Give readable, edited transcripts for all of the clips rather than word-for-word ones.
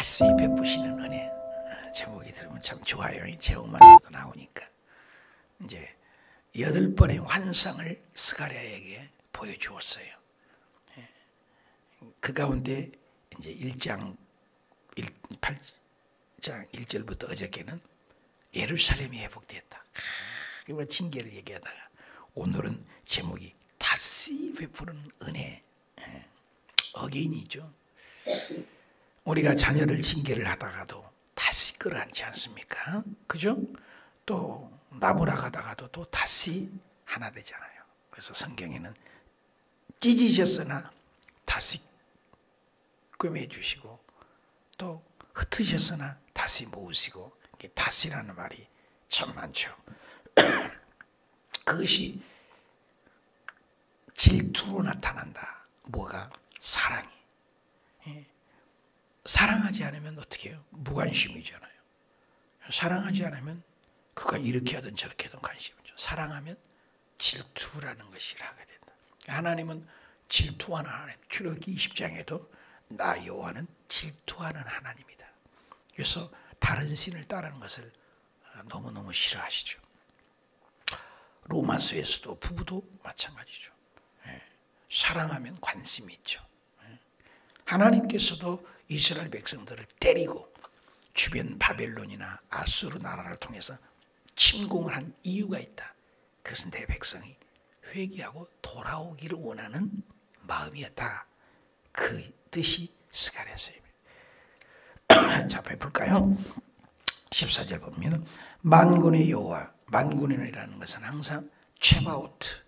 다시 베푸시는 은혜. 제목이 들으면 참 좋아요. 제목만으로도 나오니까. 이제 8번의 환상을 스가랴에게 보여주었어요. 그 가운데 이제 8장 1절부터 어저께는 예루살렘이 회복됐다. 그 징계를 얘기하다가 오늘은 제목이 다시 베푸는 은혜. 어게인이죠. 우리가 자녀를 징계를 하다가도 다시 끌어안지 않습니까? 그죠? 또 나무라가다가도 또 다시 하나 되잖아요. 그래서 성경에는 찢으셨으나 다시 꿰매주시고 또 흩으셨으나 다시 모으시고, 다시라는 말이 참 많죠. 그것이 질투로 나타난다. 뭐가? 사랑이. 사랑하지 않으면 어떻게 해요? 무관심이잖아요. 사랑하지 않으면 그가 이렇게 하든 저렇게 하든 관심이죠. 사랑하면 질투라는 것을 하게 된다. 하나님은 질투하는 하나님. 출애굽기 20장에도 나 여호와는 질투하는 하나님이다. 그래서 다른 신을 따르는 것을 너무너무 싫어하시죠. 로마서에서도 부부도 마찬가지죠. 사랑하면 관심이 있죠. 하나님께서도 이스라엘 백성들을 때리고 주변 바벨론이나 아수르 나라를 통해서 침공을 한 이유가 있다. 그것은 내 백성이 회개하고 돌아오기를 원하는 마음이었다. 그 뜻이 스가랴서입니다. 자, 베풀까요? 14절 보면 만군의 여호와, 만군이라는 것은 항상 체바오트,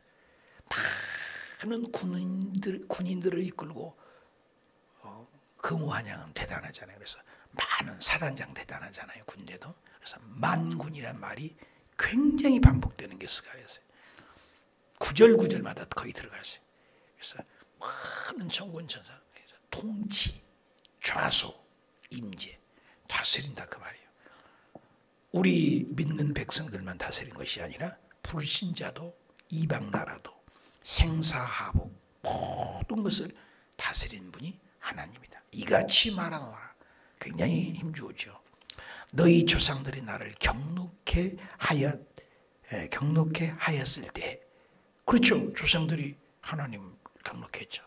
많은 군인들을 이끌고 금우한양은 대단하잖아요. 그래서 많은 사단장 대단하잖아요. 군대도. 그래서 만군이란 말이 굉장히 반복되는 게 스가랴서예요. 구절마다 거의 들어갔어요. 그래서 많은 천군 천사, 통치, 좌소, 임재, 다스린다 그 말이에요. 우리 믿는 백성들만 다스린 것이 아니라 불신자도 이방 나라도 생사하복 모든 것을 다스린 분이 하나님이다. 이같이 말하노라. 굉장히 힘주었죠. 너희 조상들이 나를 경록해 하였을 때, 그렇죠. 조상들이 하나님 경록했죠.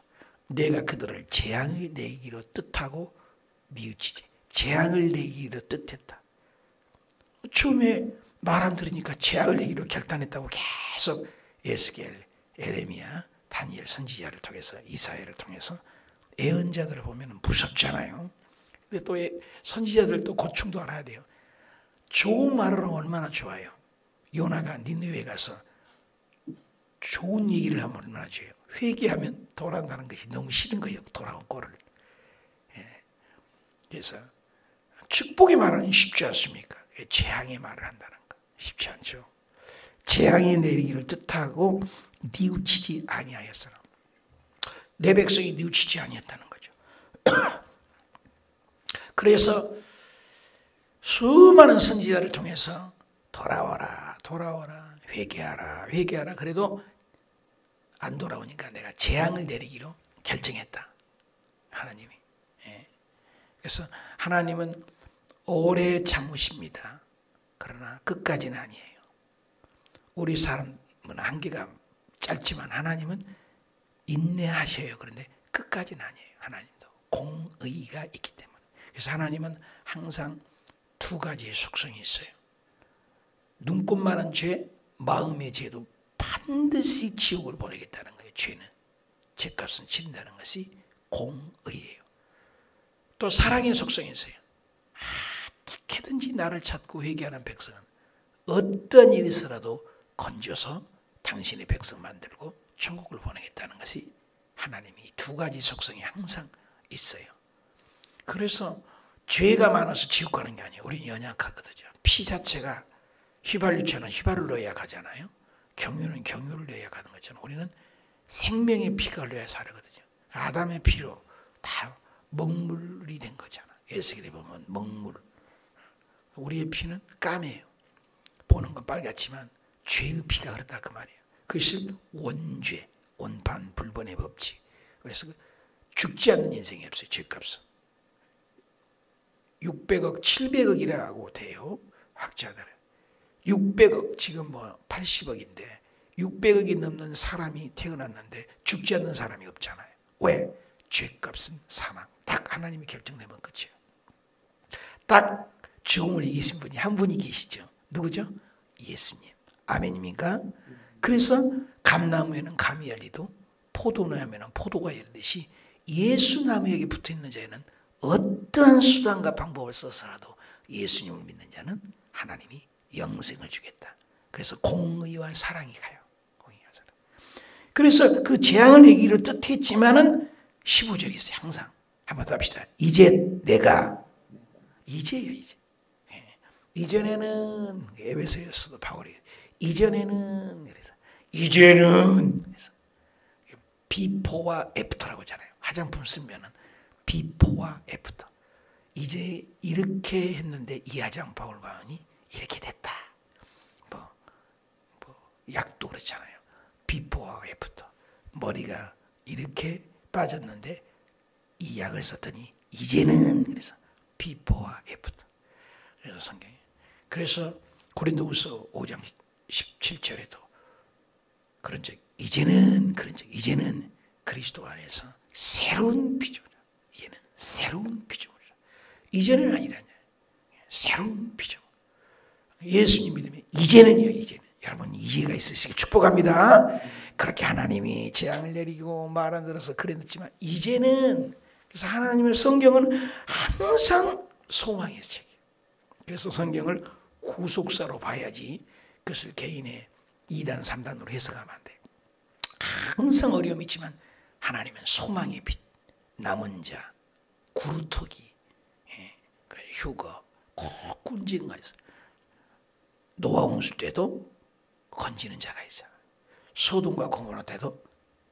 내가 그들을 재앙을 내기로 뜻하고 뉘우치지. 재앙을 내기로 뜻했다. 처음에 말 안 들으니까 재앙을 내기로 결단했다고 계속 에스겔, 에레미야, 다니엘 선지자를 통해서, 이사야를 통해서 예언자들을 보면 무섭잖아요. 근데 또 선지자들도 고충도 알아야 돼요. 좋은 말을 하면 얼마나 좋아요. 요나가 니느웨에 가서 좋은 얘기를 하면 얼마나 좋아요. 회개하면 돌아온다는 것이 너무 싫은 거예요. 돌아온 꼴을. 그래서 축복의 말은 쉽지 않습니까? 재앙의 말을 한다는 거 쉽지 않죠. 재앙이 내리기를 뜻하고 뉘우치지 아니하였으나, 내 백성이 뉘우치지 아니했다는 거죠. 그래서 수많은 선지자를 통해서 돌아와라, 돌아와라, 회개하라, 회개하라. 그래도 안 돌아오니까 내가 재앙을 내리기로 결정했다. 하나님이. 그래서 하나님은 오래 참으십니다. 그러나 끝까지는 아니에요. 우리 사람은 한계가 짧지만 하나님은 인내하셔요. 그런데 끝까지는 아니에요. 하나님도 공의가 있기 때문에. 그래서 하나님은 항상 두 가지의 속성이 있어요. 눈꽃만한 죄, 마음의 죄도 반드시 지옥을 보내겠다는 거예요. 죄는 죄값은 치른다는 것이 공의예요. 또 사랑의 속성이 있어요. 어떻게든지 나를 찾고 회개하는 백성은 어떤 일이 있어라도 건져서 당신의 백성 만들고 천국을 보내겠다는 것이 하나님이 두 가지 속성이 항상 있어요. 그래서 죄가 많아서 지옥 가는 게 아니에요. 우리는 연약하거든요. 피 자체가 휘발유처럼 휘발을 넣어야 가잖아요. 경유는 경유를 넣어야 가는 것처럼 우리는 생명의 피가 흘러야 살거든요. 아담의 피로 다 먹물이 된 거잖아. 에스겔에 보면 먹물. 우리의 피는 까매요. 보는 건 빨갛지만 죄의 피가 흐르다 그 말이에요. 그것이 원죄, 원판, 불본의 법칙. 그래서 죽지 않는 인생이 없어요. 죄값은. 600억, 700억이라고 돼요. 학자들은. 600억, 지금 뭐 80억인데 600억이 넘는 사람이 태어났는데 죽지 않는 사람이 없잖아요. 왜? 죄값은 사망. 딱 하나님이 결정되면 끝이에요. 딱 죽음을 이기신 분이 한 분이 계시죠. 누구죠? 예수님. 아멘입니까? 그래서 감나무에는 감이 열리도 포도나무에는 포도가 열리듯이 예수나무에게 붙어있는 자에는 어떠한 수단과 방법을 써서라도 예수님을 믿는 자는 하나님이 영생을 주겠다. 그래서 공의와 사랑이 가요. 공의와 사랑. 그래서 그 재앙을 얘기를 뜻했지만은 15절이 있어요. 항상. 한번 더 합시다. 이제 내가 이제요. 이제. 이전에는 에베소서도 바울이 이전에는 그래서 이제는 그래서 비포와 애프터라고 하잖아요. 화장품 쓰면은 비포와 애프터. 이제 이렇게 했는데 이 화장 바울 바운이 이렇게 됐다. 뭐 약도 그렇잖아요. 비포와 애프터. 머리가 이렇게 빠졌는데 이 약을 썼더니 이제는 그래서 비포와 애프터. 그래서 성경이. 그래서 고린도후서 5장 17절에도 그런즉 이제는 그리스도 안에서 새로운 피조물이다. 이제는 새로운 피조물이다. 이제는 아니라냐. 새로운 피조물. 예수님 믿으면 이제는요. 이제는. 여러분 이제가 있으시길 축복합니다. 그렇게 하나님이 재앙을 내리고 말 안 들어서 그랬지만 이제는 그래서 하나님의 성경은 항상 소망의 책이에요. 그래서 성경을 후속사로 봐야지 그것을 개인의 2단 3단으로 해석하면 안 돼요. 항상 어려움이 있지만 하나님은 소망의 빛, 남은 자, 구루터기, 휴거, 꼭 꾼지는 가 있어요. 노아 홍수 때도 건지는 자가 있잖아요. 소돔과 고모라 때도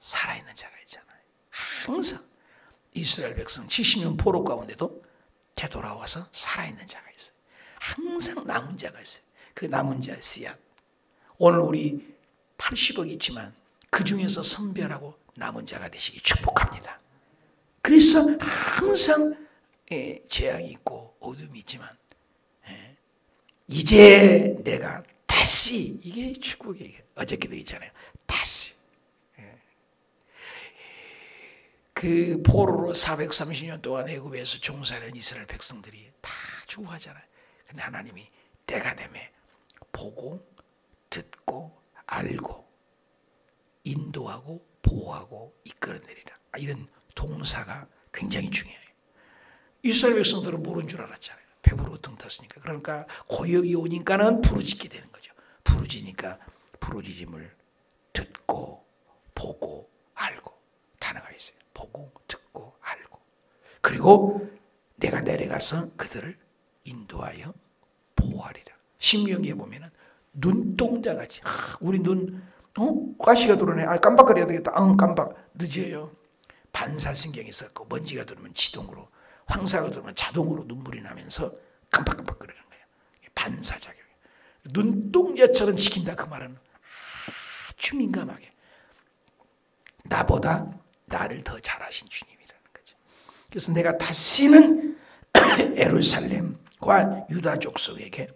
살아있는 자가 있잖아요. 항상 이스라엘 백성 70년 포로 가운데도 되돌아와서 살아있는 자가 있어요. 항상 남은 자가 있어요. 그 남은 자 씨앗. 오늘 우리 80억 있지만 그 중에서 선별하고 남은 자가 되시기 축복합니다. 그래서 항상 재앙이 있고 어둠이 있지만 이제 내가 다시 이게 축복이에요. 어저께도 있잖아요. 다시 그 포로로 430년 동안 애굽에서 종살이한 이스라엘 백성들이 다 죽어가잖아요. 근데 하나님이 때가 되매 보고 듣고 알고 인도하고 보호하고 이끌어내리라. 이런 동사가 굉장히 중요해요. 이스라엘 백성들은 모르는 줄 알았잖아요. 배부르고 등 탔으니까. 그러니까 고역이 오니까는 부르짖게 되는 거죠. 부르짖으니까 부르짖음을 듣고 보고 알고 단어가 있어요. 보고 듣고 알고. 그리고 내가 내려가서 그들을 인도하여 보호하리라. 신명기에 보면은 눈동자같이 우리 눈 가시가 들어오네. 깜빡거려야 되겠다. 깜빡 늦어요. 반사신경이 있었고 먼지가 들어오면 지동으로 황사가 들어오면 자동으로 눈물이 나면서 깜빡깜빡거리는 거예요. 반사작용. 눈동자처럼 지킨다 그 말은 아주 민감하게 나보다 나를 더 잘하신 주님이라는 거죠. 그래서 내가 다시는 예루살렘과 유다 족속에게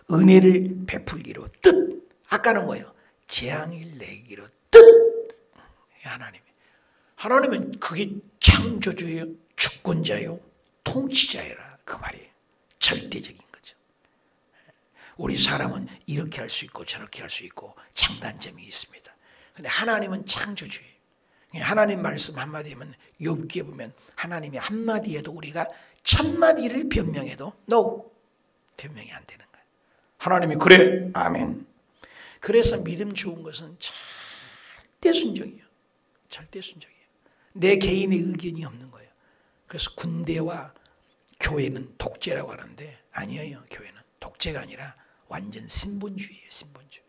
은혜를 베풀기로 뜻. 아까는 뭐예요? 재앙을 내기로 뜻. 하나님은 그게 창조주예요, 주권자요, 통치자여라 그 말이에요. 절대적인 거죠. 우리 사람은 이렇게 할 수 있고 저렇게 할 수 있고 장단점이 있습니다. 근데 하나님은 창조주예요. 하나님 말씀 한마디면 욥기에 보면 하나님이 한마디 해도 우리가 1000마디를 변명해도 no 변명이 안 되는 거예요. 하나님이 그래 아멘. 그래서 믿음 좋은 것은 절대 순종이에요. 절대 순종이에요. 내 개인의 의견이 없는 거예요. 그래서 군대와 교회는 독재라고 하는데 아니에요. 교회는 독재가 아니라 완전 신본주의예요. 신본주의.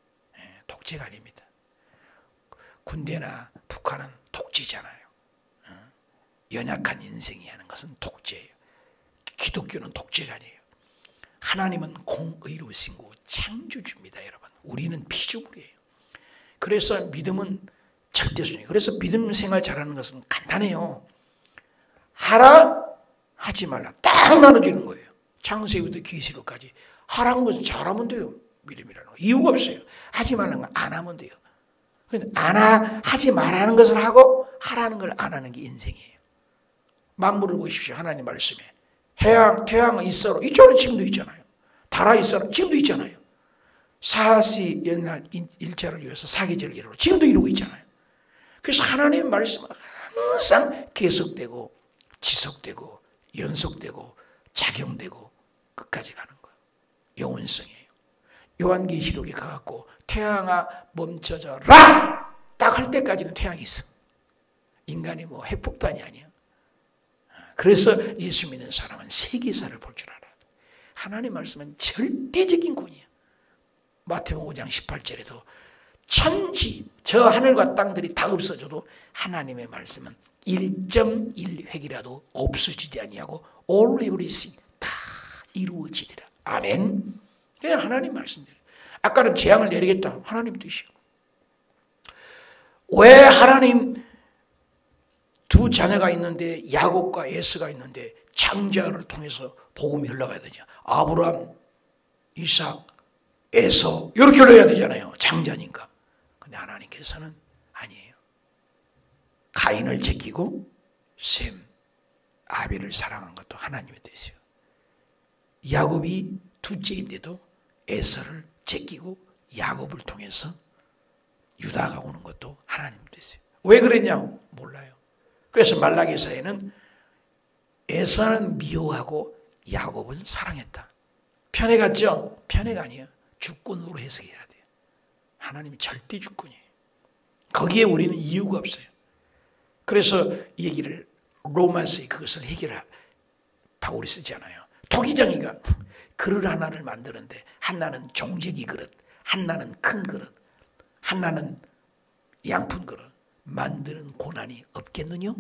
독재가 아닙니다. 군대나 북한은 독재잖아요. 연약한 인생이 하는 것은 독재예요. 기독교는 독재가 아니에요. 하나님은 공의로우시고 창조주입니다. 여러분. 우리는 피조물이에요. 그래서 믿음은 절대순종이에요. 그래서 믿음 생활 잘하는 것은 간단해요. 하라 하지 말라. 딱 나눠지는 거예요. 창세기부터 계시록까지. 하라는 것은 잘하면 돼요. 믿음이라는 거. 이유가 없어요. 하지 말라는 거 안 하면 돼요. 하지 말라는 것을 하고 하라는 걸 안 하는 게 인생이에요. 만물을 보십시오. 하나님 말씀에. 태양은 있어라. 있잖아요. 지금도 있잖아요. 달아 있어라. 지금도 있잖아요. 사시 연날 일자를 위해서 사계절을 이루고 지금도 이루고 있잖아요. 그래서 하나님의 말씀은 항상 계속되고 지속되고 연속되고 작용되고 끝까지 가는 거예요. 영원성이에요. 요한계시록에 가갖고 태양아 멈춰져라! 딱 할 때까지는 태양이 있어. 인간이 뭐 핵폭탄이 아니야. 그래서 예수 믿는 사람은 세계사를 볼 줄 알아야 돼. 하나님 말씀은 절대적인 권위야. 마태복음 5장 18절에도 천지 저 하늘과 땅들이 다 없어져도 하나님의 말씀은 1.1획이라도 없어지지 아니하고 all everything 다 이루어지리라. 아멘. 그냥 하나님 말씀대로. 아까는 재앙을 내리겠다. 하나님 뜻이요. 왜 하나님 두 자녀가 있는데 야곱과 에서가 있는데 장자를 통해서 복음이 흘러가야 되냐. 아브라함, 이삭, 에서 이렇게 흘러야 되잖아요. 장자니까. 근데 하나님께서는 아니에요. 가인을 제끼고 셈, 아벨을 사랑한 것도 하나님의 뜻이에요. 야곱이 둘째인데도 에서를 제끼고 야곱을 통해서 유다가 오는 것도 하나님의 뜻이에요. 왜 그랬냐? 몰라요. 그래서 말라기서에는 에서는 미워하고 야곱은 사랑했다. 편애 같죠? 편애가 아니에요. 주권으로 해석해야 돼요. 하나님이 절대 주권이에요. 거기에 우리는 이유가 없어요. 그래서 이 얘기를 로마서에 그것을 바울이 쓰잖아요. 토기장이가 그릇 하나를 만드는데 하나는 종재기 그릇, 하나는 큰 그릇, 하나는 양푼 그릇 만드는 고난이 없겠느냐?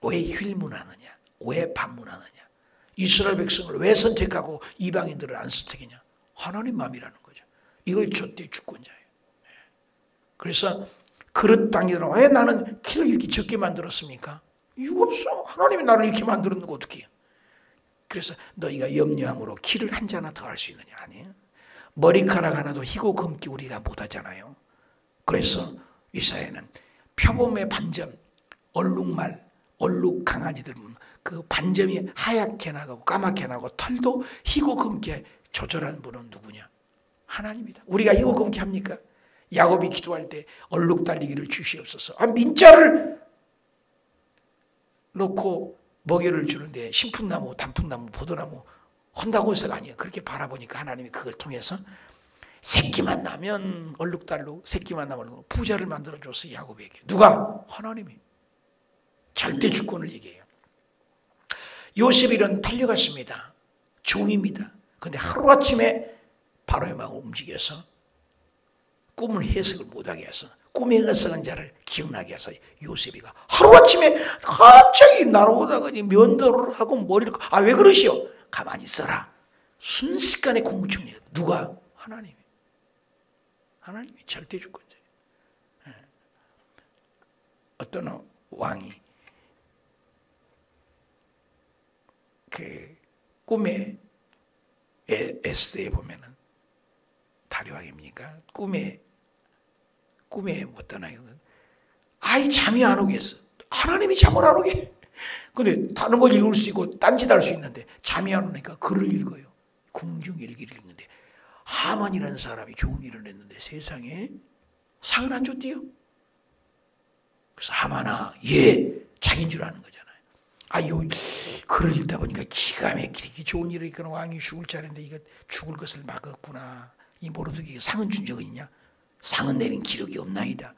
왜 휠문하느냐? 왜 반문하느냐? 이스라엘 백성을 왜 선택하고 이방인들을 안 선택했냐? 하나님 마음이라는 거죠. 이걸 절대 주권자예요. 그래서 그릇 당기더라. 왜 나는 키를 이렇게 적게 만들었습니까? 이유 없어. 하나님이 나를 이렇게 만들었는 거 어떻게 해요? 그래서 너희가 염려함으로 키를 한 자나 더 할 수 있느냐? 아니에요. 머리카락 하나도 희고 검기 우리가 못하잖아요. 그래서 이사야는 표범의 반점, 얼룩말, 얼룩 강아지들 그 반점이 하얗게 나가고 까맣게 나고 털도 희고 검게 조절하는 분은 누구냐? 하나님이다. 우리가 희고 검게 합니까? 야곱이 기도할 때 얼룩 달리기를 주시옵소서. 민자를 놓고 먹이를 주는데 신풍나무, 단풍나무, 포도나무 헌다고 해서가 아니에요. 그렇게 바라보니까 하나님이 그걸 통해서 새끼만 나면 얼룩달룩, 새끼만 나면 부자를 만들어줬어 야곱에게. 누가? 하나님이. 절대 주권을 얘기해요. 요셉이는 팔려갔습니다. 종입니다. 그런데 하루아침에 바로의 마음을 움직여서 꿈을 해석을 못하게 해서 꿈에 해석한 자를 기억나게 해서 요셉이가 하루아침에 갑자기 날아오다가 면도를 하고 머리를 왜 그러시오? 가만히 있어라. 순식간에 궁금증이에요. 누가? 하나님이. 하나님이 절대 주권자예요. 어떤 왕이 그 꿈에 에스더에 보면은 다리왕입니까? 꿈에 어떠나요? 아이 잠이 안 오겠어. 하나님이 잠을 안 오게. 근데 다른 걸 읽을 수 있고 딴짓 할 수 있는데 잠이 안 오니까 글을 읽어요. 궁중일기를 읽는데 하만이라는 사람이 좋은 일을 했는데 세상에 상을 안 줬대요. 그래서 하만아, 자기인 줄 아는 거잖아요. 요 글을 읽다 보니까 기가 막히게 좋은 일을 했거나 왕이 죽을 자리인데 이거 죽을 것을 막았구나. 이 모르드게가 상은 준 적은 있냐? 상은 내린 기록이 없나이다.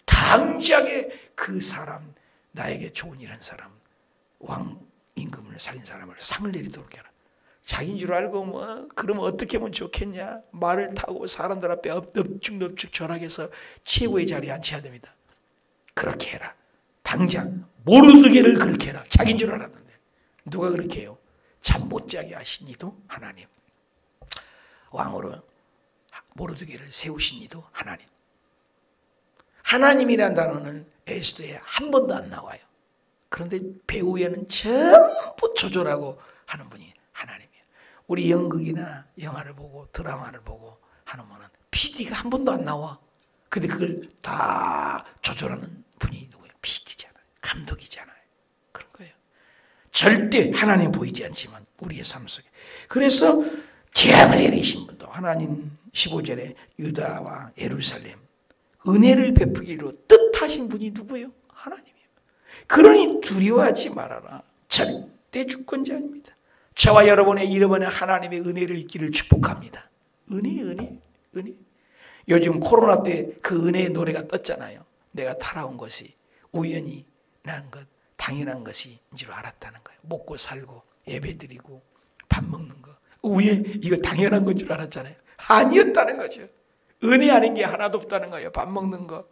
당장에 그 사람, 나에게 좋은 일 한 사람, 왕 임금을 살린 사람을 상을 내리도록 해라. 자기인 줄 알고 그러면 어떻게 하면 좋겠냐? 말을 타고 사람들 앞에 넙죽넙죽 절하게서 최고의 자리에 앉혀야 됩니다. 그렇게 해라. 당장 모르드게를 그렇게 해라. 자기인 줄 알았는데 누가 그렇게 해요? 잠 못 자게 하신 이도 하나님. 왕으로 모르드게를 세우신 이도 하나님. 하나님이라는 단어는 에스더에 한 번도 안 나와요. 그런데 배우에는 전부 조절하고 하는 분이 하나님이에요. 우리 연극이나 영화를 보고 드라마를 보고 하는 분은 PD가 한 번도 안 나와. 근데 그걸 다 조절하는 분이 누구예요? PD잖아요. 감독이잖아요. 그런 거예요. 절대 하나님 보이지 않지만 우리의 삶 속에. 그래서 재앙을 내리신 분도 하나님 15절에 유다와 예루살렘 은혜를 베푸기로 뜻하신 분이 누구예요? 하나님이에요. 그러니 두려워하지 말아라. 절대 주권자입니다. 저와 여러분의 이름은 하나님의 은혜를 있기를 축복합니다. 은혜. 요즘 코로나 때 그 은혜의 노래가 떴잖아요. 내가 살아온 것이 우연히 난 것, 당연한 것인 줄 알았다는 거예요. 먹고 살고 예배드리고 밥 먹는 거. 이거 당연한 건 줄 알았잖아요. 아니었다는 거죠. 은혜 아닌 게 하나도 없다는 거예요. 밥 먹는 거,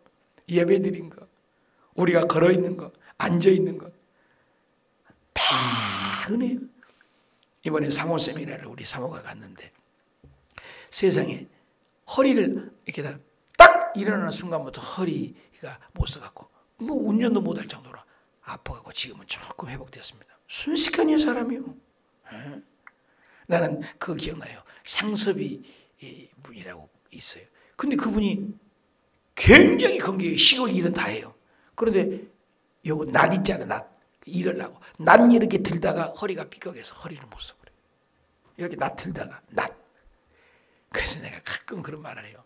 예배드린 거, 우리가 걸어있는 거, 앉아있는 거. 다 은혜예요. 이번에 사모 세미나를 우리 사모가 갔는데 세상에 허리를 이렇게 딱 일어나는 순간부터 허리가 못 써갖고 뭐 운전도 못할 정도로 아파갖고 지금은 조금 회복됐습니다. 순식간이에요, 사람이요. 나는 그거 기억나요. 상섭이 분이라고 있어요. 근데 그분이 굉장히 건강해요. 시골 일은 다 해요. 그런데 요거 낫 있잖아요. 낫. 일하려고. 낫 이렇게 들다가 허리가 삐걱해서 허리를 못 써버려요. 이렇게 낫 들다가 낫. 그래서 내가 가끔 그런 말을 해요.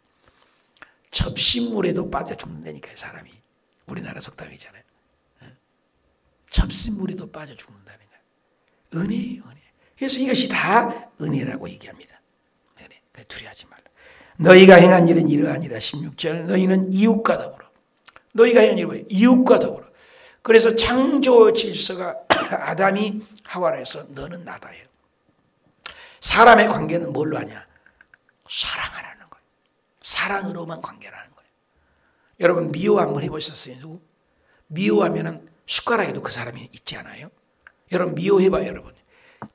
접시물에도 빠져 죽는다니까요, 사람이. 우리나라 속담이잖아요. 접시물에도 빠져 죽는다는 거예요. 은혜예요, 은혜. 그래서 이것이 다 은혜라고 얘기합니다. 은혜. 그래, 두려워하지 말라. 너희가 행한 일은 이러하니라. 16절. 너희는 이웃과 더불어. 너희가 행한 일은 뭐예요? 이웃과 더불어. 그래서 창조 질서가 아담이 하와를 해서 너는 나다예요. 사람의 관계는 뭘로 하냐? 사랑하라는 거예요. 사랑으로만 관계를 하는 거예요. 여러분 미워 한번 해보셨어요? 누구? 미워하면 숟가락에도 그 사람이 있지 않아요? 여러분 미워해봐요, 여러분.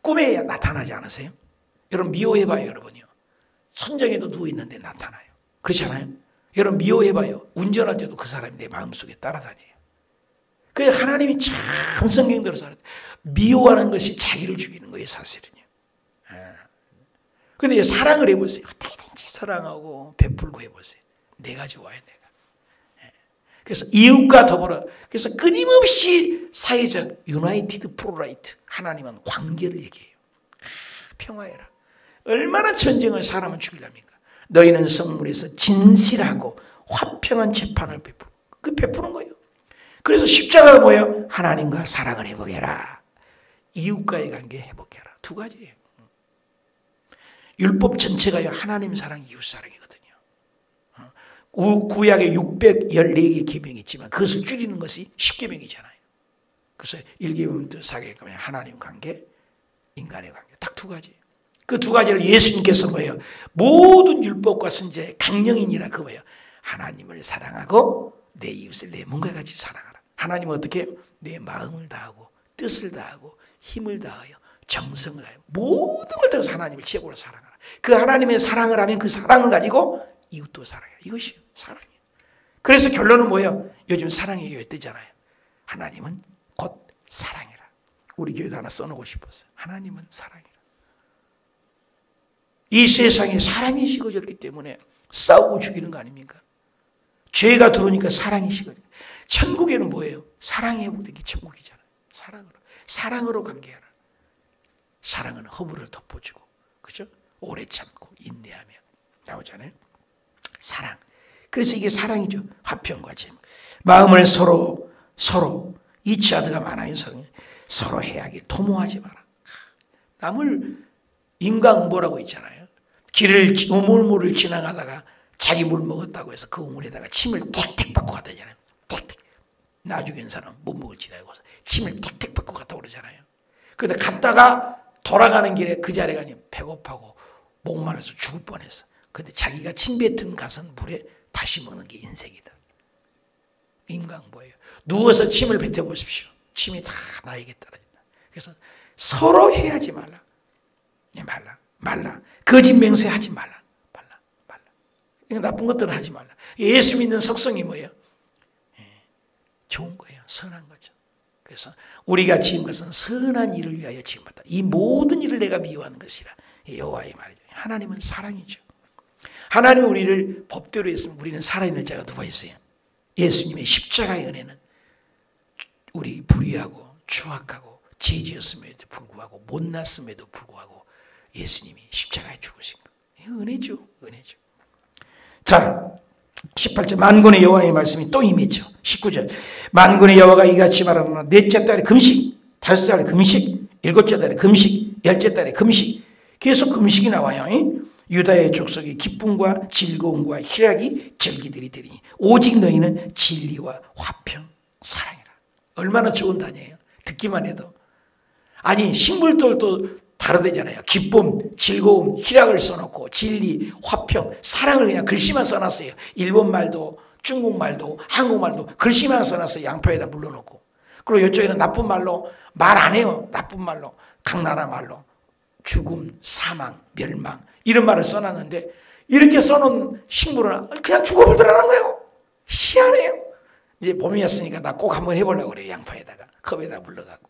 꿈에 나타나지 않으세요? 여러분 미워해봐요, 여러분요. 천정에도 누워있는데 나타나요. 그렇지 않아요? 여러분 미워해봐요. 운전할 때도 그 사람이 내 마음속에 따라다녀요. 그래서 하나님이 참 성경대로 살아요. 미워하는 것이 자기를 죽이는 거예요, 사실은요. 그런데 사랑을 해보세요. 어떻게든지 사랑하고 베풀고 해보세요. 내가 좋아요, 내가. 그래서 이웃과 더불어, 그래서 끊임없이 사회적 유나이티드 프로라이트, 하나님은 관계를 얘기해요. 평화해라. 얼마나 전쟁을 사람을 죽이랍니까? 너희는 성문에서 진실하고 화평한 재판을 베푸는 거예요. 그래서 십자가가 뭐예요? 하나님과 사랑을 회복해라. 이웃과의 관계 회복해라. 두 가지예요. 율법 전체가요, 하나님 사랑, 이웃 사랑이거든요. 구약에 614개의 계명이 있지만 그것을 줄이는 것이 10계명이잖아요. 그래서 1계명부터 4계명, 하나님 관계, 인간의 관계. 딱 두 가지. 그 두 가지를 예수님께서 뭐예요? 모든 율법과 선지자의 강령이니라. 그 뭐예요? 하나님을 사랑하고 내 이웃을 내 몸과 같이 사랑하라. 하나님은 어떻게 해요? 내 마음을 다하고 뜻을 다하고 힘을 다하여 정성을 다하여 모든 걸 통해서 하나님을 최고로 사랑하라. 그 하나님의 사랑을 하면 그 사랑을 가지고 이웃도 사랑해요. 이것이 사랑이에요. 그래서 결론은 뭐예요? 요즘 사랑의 교회 뜨잖아요. 하나님은 곧 사랑이라. 우리 교회도 하나 써놓고 싶었어요. 하나님은 사랑이라. 이 세상에 사랑이 식어졌기 때문에 싸우고 죽이는 거 아닙니까? 죄가 들어오니까 사랑이 식어져요. 천국에는 뭐예요? 사랑이 회복된 게 천국이잖아요. 사랑으로 관계하라. 사랑은 허물을 덮어주고, 그죠? 오래 참고 인내하며 나오잖아요. 사랑. 그래서 이게 사랑이죠. 화평과 재. 마음을 서로 이치하드가 많아요. 서로 해하기 토모하지 마라. 남을 인과응보라고 있잖아요. 우물물을 지나가다가 자기 물 먹었다고 해서 그 우물에다가 침을 택택 받고 갔다잖아요. 택택. 나중엔 사람 못 먹을 지나고 침을 택택 받고 갔다 그러잖아요. 그런데 갔다가 돌아가는 길에 그 자리가 아니면 배고파고 목마르서 죽을 뻔했어. 근데 자기가 침 뱉은 가선 물에 다시 먹는 게 인생이다. 인과응보예요. 누워서 침을 뱉어보십시오. 침이 다 나에게 떨어진다. 그래서 서로 해하지 말라. 말라. 거짓 맹세하지 말라. 나쁜 것들은 하지 말라. 예수 믿는 속성이 뭐예요? 좋은 거예요. 선한 거죠. 그래서 우리가 지은 것은 선한 일을 위하여 지음받다. 이 모든 일을 내가 미워하는 것이라. 여호와의 말이죠. 하나님은 사랑이죠. 하나님이 우리를 법대로 했으면 우리는 살아있는 자가 누가 있어요? 예수님의 십자가의 은혜는 우리 불의하고 추악하고 죄지었음에도 불구하고 못났음에도 불구하고 예수님이 십자가에 죽으신 거. 은혜죠. 은혜죠. 자, 18절 만군의 여호와의 말씀이 또 임했죠. 19절 만군의 여호와가 이같이 말하노라. 넷째 달에 금식, 다섯째 달에 금식, 일곱째 달에 금식, 열째 달에 금식. 계속 금식이 나와요. 유다의 족속의 기쁨과 즐거움과 희락이 절기들이 되리니 오직 너희는 진리와 화평, 사랑이라. 얼마나 좋은 단어예요. 듣기만 해도. 아니 식물들도 다르대잖아요. 기쁨, 즐거움, 희락을 써놓고 진리, 화평, 사랑을 그냥 글씨만 써놨어요. 일본말도 중국말도 한국말도 글씨만 써놨어요. 양파에다 물러놓고. 그리고 이쪽에는 나쁜 말로 말 안 해요. 나쁜 말로 각 나라 말로 죽음, 사망, 멸망 이런 말을 써놨는데 이렇게 써놓은 식물은 그냥 죽음을 드러난 거예요. 희한해요. 이제 봄이었으니까 나 꼭 한번 해보려고 그래요. 양파에다가 컵에다 물러가고.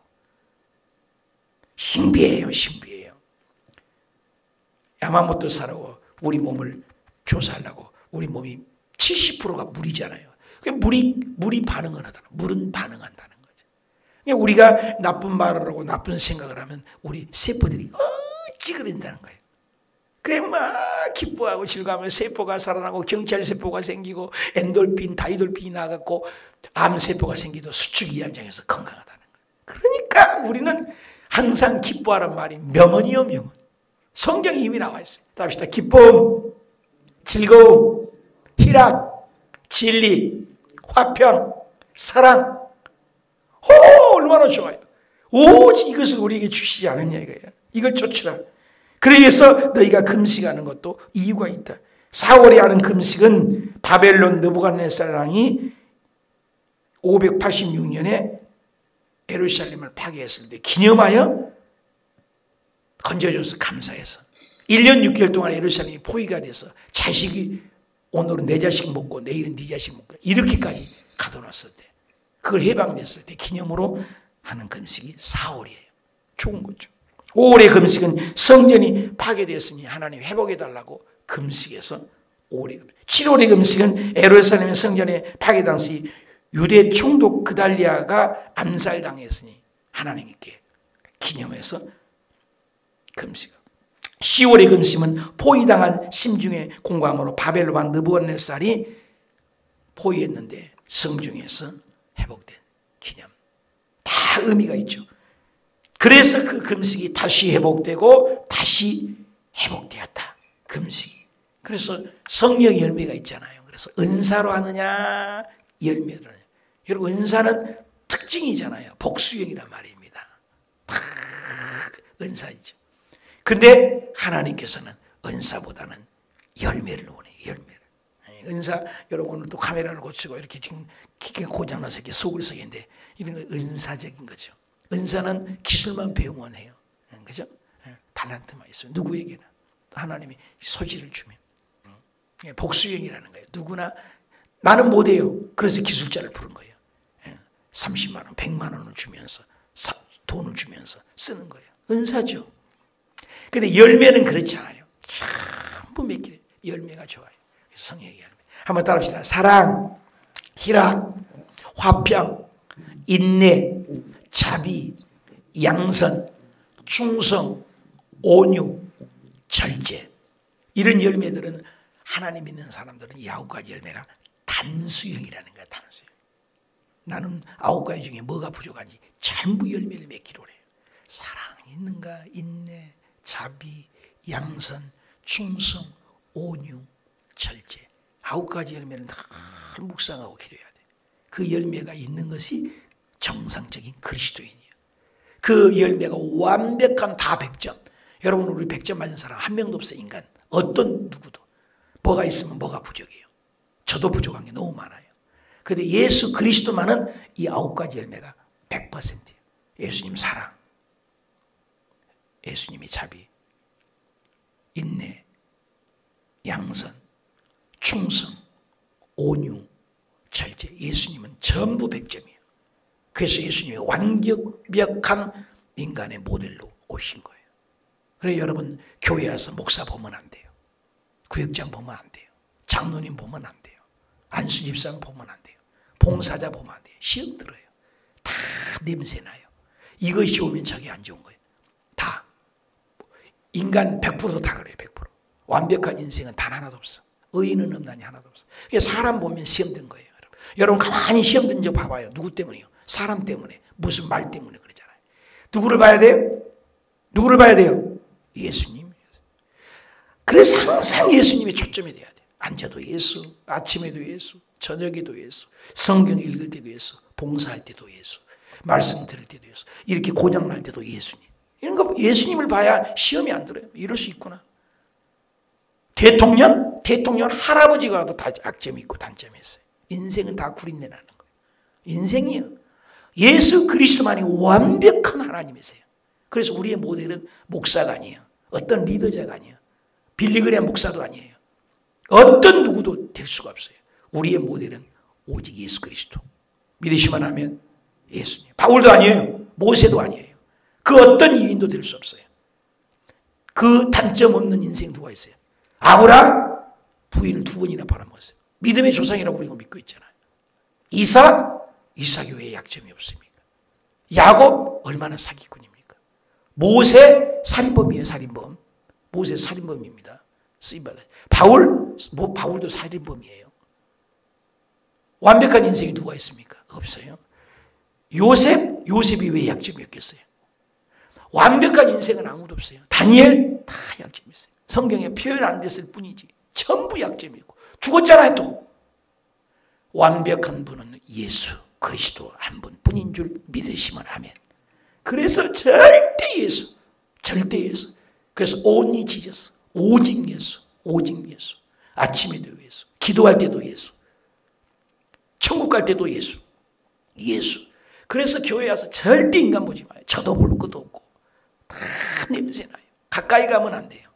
신비해요. 신비해요. 야마모토 사라고 우리 몸을 조사하려고 우리 몸이 70%가 물이잖아요. 물이 반응을 하더라. 물은 반응한다는 거죠. 우리가 나쁜 말을 하고 나쁜 생각을 하면 우리 세포들이 찌그린다는 거예요. 그래 막 기뻐하고 즐거워하면 세포가 살아나고 경찰세포가 생기고 엔돌핀, 다이돌핀이 나갔고 암세포가 생기도 수축이 현장에서 건강하다는 거예요. 그러니까 우리는 항상 기뻐하란 말이 명언이요 명언. 성경에 이미 나와 있어요. 답시다. 기쁨, 즐거움, 희락, 진리, 화평, 사랑. 얼마나 좋아요. 오직 이것을 우리에게 주시지 않았냐 이거예요. 이걸 쫓으라. 그래서 너희가 금식하는 것도 이유가 있다. 4월에 하는 금식은 바벨론 느부갓네살 왕이 586년에 예루살렘을 파괴했을 때 기념하여 건져줘서 감사해서 1년 6개월 동안 예루살렘이 포위가 돼서 자식이 오늘은 내 자식 먹고 내일은 네 자식 먹고 이렇게까지 가둬놨을 때 그걸 해방됐을 때 기념으로 하는 금식이 4월이에요. 좋은 거죠. 5월의 금식은 성전이 파괴되었으니 하나님 회복해달라고 금식해서 5월의 금식. 7월의 금식은 예루살렘 성전에 파괴 당시 유대 총독 그달리아가 암살당했으니 하나님께 기념해서 금식. 10월의 금식은 포위당한 심중의 공감으로 바벨론 왕 느부갓네살이 포위했는데 성중에서 회복된 기념. 다 의미가 있죠. 그래서 그 금식이 다시 회복되고 다시 회복되었다. 금식이. 그래서 성령 열매가 있잖아요. 그래서 은사로 하느냐 열매를. 여러분 은사는 특징이잖아요. 복수형이란 말입니다. 다 은사이죠. 근데 하나님께서는 은사보다는 열매를 원해요. 열매를. 은사 여러분 오늘 또 카메라를 고치고 이렇게 지금 기계가 고장나서 이렇게 속을 썩인데 이런 건 은사적인 거죠. 은사는 기술만 배우면 해요. 그죠? 달란트만 있어요. 누구에게나. 하나님이 소질을 주면. 복수형이라는 거예요. 누구나 나는 못해요. 그래서 기술자를 부른 거예요. 30만 원, 100만 원을 주면서 돈을 주면서 쓰는 거예요. 은사죠. 근데 열매는 그렇지 않아요. 전부 맺기를 열매가 좋아요. 성령의 열매. 한번 따라합시다. 사랑, 희락, 화평, 인내, 자비, 양선, 충성, 온유, 절제. 이런 열매들은 하나님 믿는 사람들은 이 9가지 열매가 단수형이라는 거야. 단수형. 나는 9가지 중에 뭐가 부족한지 전부 열매를 맺기로 해요. 사랑 있는가? 인내, 자비, 양선, 충성, 온유, 절제. 9가지 열매는 다 묵상하고 기도해야 돼. 그 열매가 있는 것이 정상적인 그리스도인이에요. 그 열매가 완벽한 다 100점. 여러분 우리 100점 맞은 사람 한 명도 없어요. 인간. 어떤 누구도. 뭐가 있으면 뭐가 부족해요. 저도 부족한 게 너무 많아요. 그런데 예수 그리스도만은 이 9가지 열매가 100%예요. 예수님 사랑, 예수님이 자비, 인내, 양선, 충성, 온유, 절제. 예수님은 전부 100점이에요. 그래서 예수님이 완벽한 인간의 모델로 오신 거예요. 그래서 여러분 교회 와서 목사 보면 안 돼요. 구역장 보면 안 돼요. 장로님 보면 안 돼요. 안수집사님 보면 안 돼요. 봉사자 보면 안 돼요. 시험 들어요. 다 냄새나요. 이것이 오면 저게 안 좋은 거예요. 다. 인간 100%도 다 그래요. 100%. 완벽한 인생은 단 하나도 없어. 의인은 없나니 하나도 없어. 그래서 사람 보면 시험 든 거예요. 여러분 가만히 시험 든 적 봐봐요. 누구 때문이요? 사람 때문에. 무슨 말 때문에 그러잖아요. 누구를 봐야 돼요? 누구를 봐야 돼요? 예수님. 그래서 항상 예수님이 초점이 돼야 돼요. 앉아도 예수, 아침에도 예수, 저녁에도 예수, 성경 읽을 때도 예수, 봉사할 때도 예수, 말씀 들을 때도 예수, 이렇게 고장날 때도 예수님. 이런 거 예수님을 봐야 시험이 안 들어요. 이럴 수 있구나. 대통령 할아버지가 와도 다 약점이 있고 단점이 있어요. 인생은 다 구린내 나는 거예요. 인생이요. 예수 그리스도만이 완벽한 하나님이세요. 그래서 우리의 모델은 목사가 아니에요. 어떤 리더자가 아니에요. 빌리그레암 목사도 아니에요. 어떤 누구도 될 수가 없어요. 우리의 모델은 오직 예수 그리스도. 믿으시만 하면 예수님. 바울도 아니에요. 모세도 아니에요. 그 어떤 이인도 될 수 없어요. 그 단점 없는 인생 누가 있어요? 아브라함 부인을 2번이나 팔아먹었어요. 믿음의 조상이라고 우리가 믿고 있잖아요. 이삭이 왜 약점이 없습니까? 야곱 얼마나 사기꾼입니까? 모세 살인범이에요. 살인범. 모세 살인범입니다. 쓰임받아요. 바울도 살인범이에요. 완벽한 인생이 누가 있습니까? 없어요. 요셉이 왜 약점이 없겠어요? 완벽한 인생은 아무도 없어요. 다니엘 다 약점이 있어요. 성경에 표현 안 됐을 뿐이지 전부 약점이 있고 죽었잖아요. 또 완벽한 분은 예수 그리스도 한 분뿐인 줄 믿으시면 하면. 그래서 절대 예수. 그래서 only Jesus. 오직 예수. 아침에도 예수. 기도할 때도 예수. 천국 갈 때도 예수. 그래서 교회 와서 절대 인간 보지 마요. 저도 볼 것도 없고 다 냄새나요. 가까이 가면 안 돼요.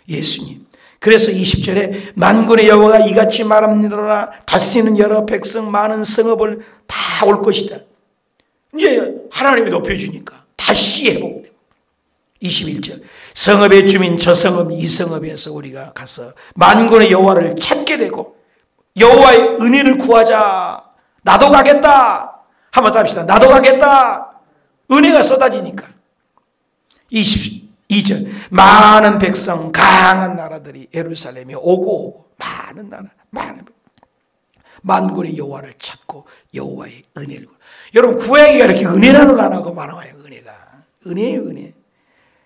예수님. 그래서 20절에 만군의 여호와가 이같이 말합니다라. 다스리는 여러 백성 많은 성읍을 다 올 것이다. 이제 하나님이 높여주니까 다시 회복되고. 21절 성읍의 주민 저 성읍 이 성읍에서 우리가 가서 만군의 여호와를 찾게 되고 여호와의 은혜를 구하자. 나도 가겠다. 한번 답시다. 나도 가겠다. 은혜가 쏟아지니까. 22절 많은 백성 강한 나라들이 예루살렘에 오고 많은 나라 만군의 여호와를 찾고 여호와의 은혜를. 여러분 구약이가 이렇게 은혜라는 단어가 많아요. 은혜.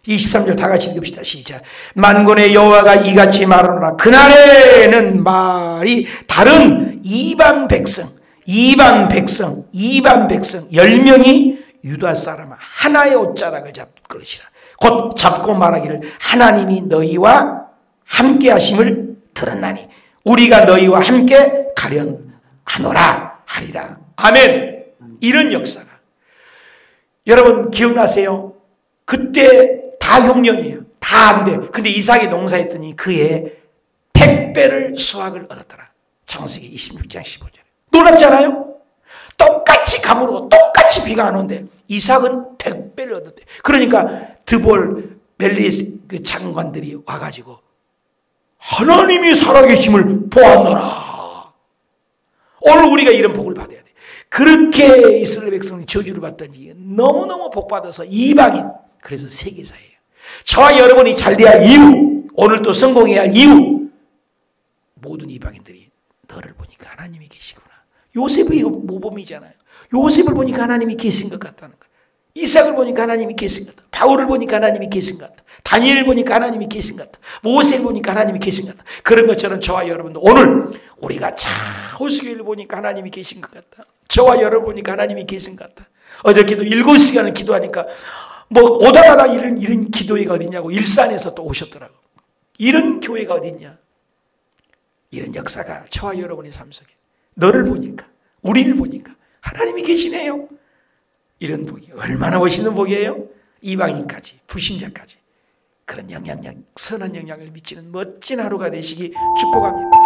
23절 다 같이 읽읍시다. 시작. 만군의 여호와가 이같이 말하노라. 그날에는 말이 다른 이방 백성 10명이 유다 사람 하나의 옷자락을 잡을 것이라. 곧 잡고 말하기를 하나님이 너희와 함께 하심을 들었나니 우리가 너희와 함께 가련하노라 하리라. 아멘. 이런 역사가 여러분 기억나세요? 그때 다 흉년이에요. 다 안 돼. 근데 이삭이 농사했더니 그의 100배를 수확을 얻었더라. 창세기 26장 15절에. 놀랍잖아요? 똑같이 가물고 똑같이 비가 안 오는데 이삭은 100배를 얻었대. 그러니까 드볼 멜리 그 장관들이 와가지고 하나님이 살아계심을 보았노라. 오늘 우리가 이런 복을 받아야 돼. 그렇게 이스라엘 백성이 저주를 받더니 너무너무 복받아서 이방인, 그래서 세계사예요. 저와 여러분이 잘 돼야 할 이유, 오늘 또 성공해야 할 이유, 모든 이방인들이 너를 보니까 하나님이 계시구나. 요셉이 모범이잖아요. 요셉을 보니까 하나님이 계신 것 같다는 거예요. 이삭을 보니까 하나님이 계신 것 같다. 바울을 보니까 하나님이 계신 것 같다. 다니엘을 보니까 하나님이 계신 것 같다. 모세를 보니까 하나님이 계신 것 같다. 그런 것처럼 저와 여러분도 오늘 우리가 호수교를 보니까 하나님이 계신 것 같다. 저와 여러분 보니까 하나님이 계신 것 같다. 어저께도 7시간을 기도하니까 뭐 오다가다 이런 기도회가 어딨냐고 일산에서 또 오셨더라고. 이런 교회가 어딨냐. 이런 역사가 저와 여러분의 삶 속에 너를 보니까 우리를 보니까 하나님이 계시네요. 이런 복이 얼마나 멋있는 복이에요. 이방인까지 불신자까지 그런 영향력, 선한 영향을 미치는 멋진 하루가 되시기 축복합니다.